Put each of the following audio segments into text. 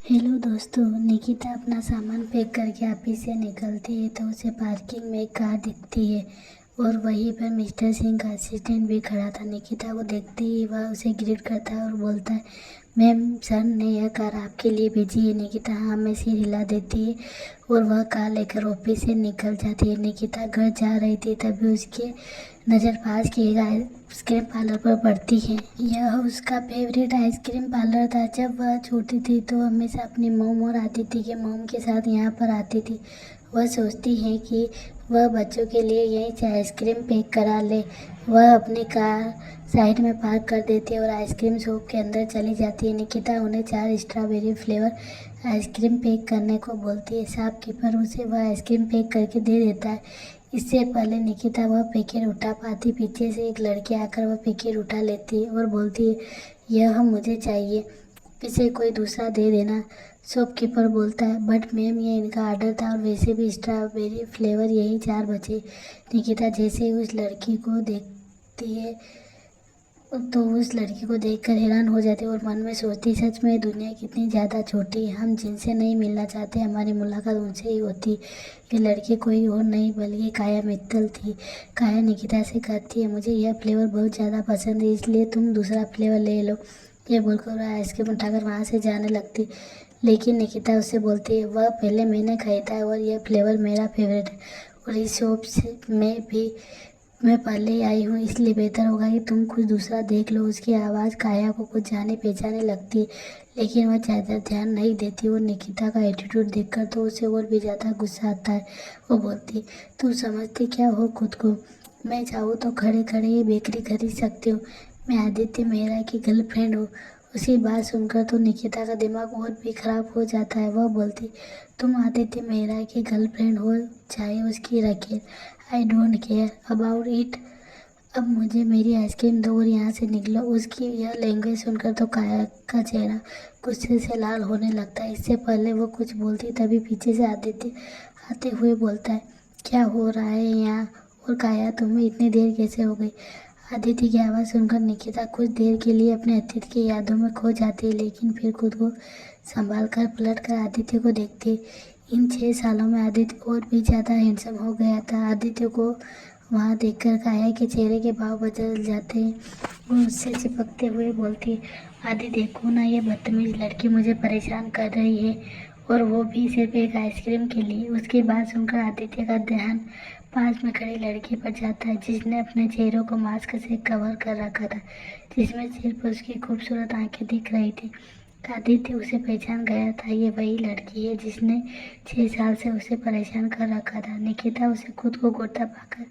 Hello दोस्तों। निकिता अपना सामान पैक करके ऑफिस से निकलती है तो उसे पार्किंग में एक कार दिखती है और वहीं पर मिस्टर सिंह का असिस्टेंट भी खड़ा था। निकिता को देखते ही वह उसे ग्रीट करता है और बोलता है, मैम सर ने यह कार आपके लिए भेजी है। निकिता हाँ में सिर हिला देती है और वह कार लेकर ऑफिस से निकल जाती है। निकिता घर जा रही थी तभी उसके नज़र पास के एक आइसक्रीम पार्लर पर पड़ती है। यह उसका फेवरेट आइसक्रीम पार्लर था। जब वह छोटी थी तो हमेशा अपनी मोम और आदित्य के मोम के साथ यहाँ पर आती थी। वह सोचती है कि वह बच्चों के लिए यहीं से आइसक्रीम पैक करा ले। वह अपनी कार साइड में पार्क कर देती है और आइसक्रीम शॉप के अंदर चली जाती है। निकिता उन्हें 4 स्ट्रॉबेरी फ्लेवर आइसक्रीम पैक करने को बोलती है। शॉपकीपर उसे वह आइसक्रीम पैक करके दे देता है। इससे पहले निकिता वह पैकेट उठा पाती, पीछे से एक लड़की आकर वह पैकेट उठा लेती है और बोलती है, यह मुझे चाहिए, इसे कोई दूसरा दे देना। शॉपकीपर बोलता है, बट मैम ये इनका ऑर्डर था और वैसे भी स्ट्रॉबेरी फ्लेवर यही 4 बचे। निकिता जैसे ही उस लड़की को देखती है तो उस लड़की को देखकर हैरान हो जाती है और मन में सोचती, सच में दुनिया कितनी ज़्यादा छोटी है। हम जिनसे नहीं मिलना चाहते हमारी मुलाकात उनसे ही होती। ये लड़की कोई और नहीं बल्कि काया मित्तल थी। काया निकिता से कहती है, मुझे यह फ्लेवर बहुत ज़्यादा पसंद है इसलिए तुम दूसरा फ्लेवर ले लो। ये बोलकर वह आइसक्रीम उठाकर वहाँ से जाने लगती, लेकिन निकिता उससे बोलती है, वह पहले मैंने खरीदा है और यह फ्लेवर मेरा फेवरेट है और इस शॉप से मैं पहले ही आई हूँ, इसलिए बेहतर होगा कि तुम कुछ दूसरा देख लो। उसकी आवाज़ काया को कुछ जाने पहचाने लगती है, लेकिन वह ज़्यादा ध्यान नहीं देती और निकिता का एटीट्यूड देखकर तो उसे और भी ज़्यादा गुस्सा आता है। वो बोलती, तुम समझती क्या हो खुद को? मैं चाहूँ तो खड़े खड़े ये बेकरी खरीद सकती हूँ। मैं आदित्य मेहरा की गर्लफ्रेंड हूँ। उसकी बात सुनकर तो निकिता का दिमाग और भी खराब हो जाता है। वह बोलती, तुम आदित्य मेहरा की गर्लफ्रेंड हो चाहे उसकी रखें, I don't care about it. अब मुझे मेरी आइसक्रीम दो और यहाँ से निकलो। उसकी यह लैंग्वेज सुनकर तो काया का चेहरा गुस्से से लाल होने लगता है। इससे पहले वो कुछ बोलती तभी पीछे से आदित्य आते हुए बोलता है, क्या हो रहा है यहाँ? और काया तुम्हें इतनी देर कैसे हो गई? आदित्य की आवाज़ सुनकर निकिता कुछ देर के लिए अपने अतीत की यादों में खो जाती है, लेकिन फिर खुद को संभाल कर पलट कर आदित्य को देखती है। इन 6 सालों में आदित्य और भी ज़्यादा हैंडसम हो गया था। आदित्य को वहाँ देखकर काया के चेहरे के भाव बदल जाते हैं। वो उससे चिपकते हुए बोलती है, आदि देखो ना, ये बदतमीज लड़की मुझे परेशान कर रही है और वो भी सिर्फ एक आइसक्रीम के लिए। उसकी बात सुनकर आदित्य का ध्यान पास में खड़ी लड़की पर जाता है जिसने अपने चेहरे को मास्क से कवर कर रखा था, जिसमें सिर्फ उसकी खूबसूरत आंखें दिख रही थी। आदित्य उसे पहचान गया था। ये वही लड़की है जिसने 6 साल से उसे परेशान कर रखा था। निकिता उसे खुद को गोता पाकर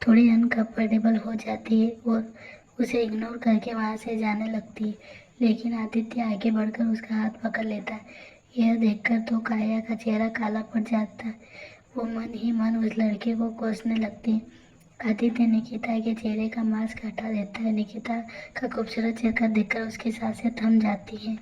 थोड़ी अनकंफर्टेबल हो जाती है और उसे इग्नोर करके वहाँ से जाने लगती है, लेकिन आदित्य आगे बढ़कर उसका हाथ पकड़ लेता है। यह देखकर तो काया का चेहरा काला पड़ जाता है। वो मन ही मन उस लड़के को कोसने लगती है। आदित्य निकिता के चेहरे का मास्क हटा देता है। निकिता का खूबसूरत चेहरा देखकर उसकी सांसें थम जाती हैं।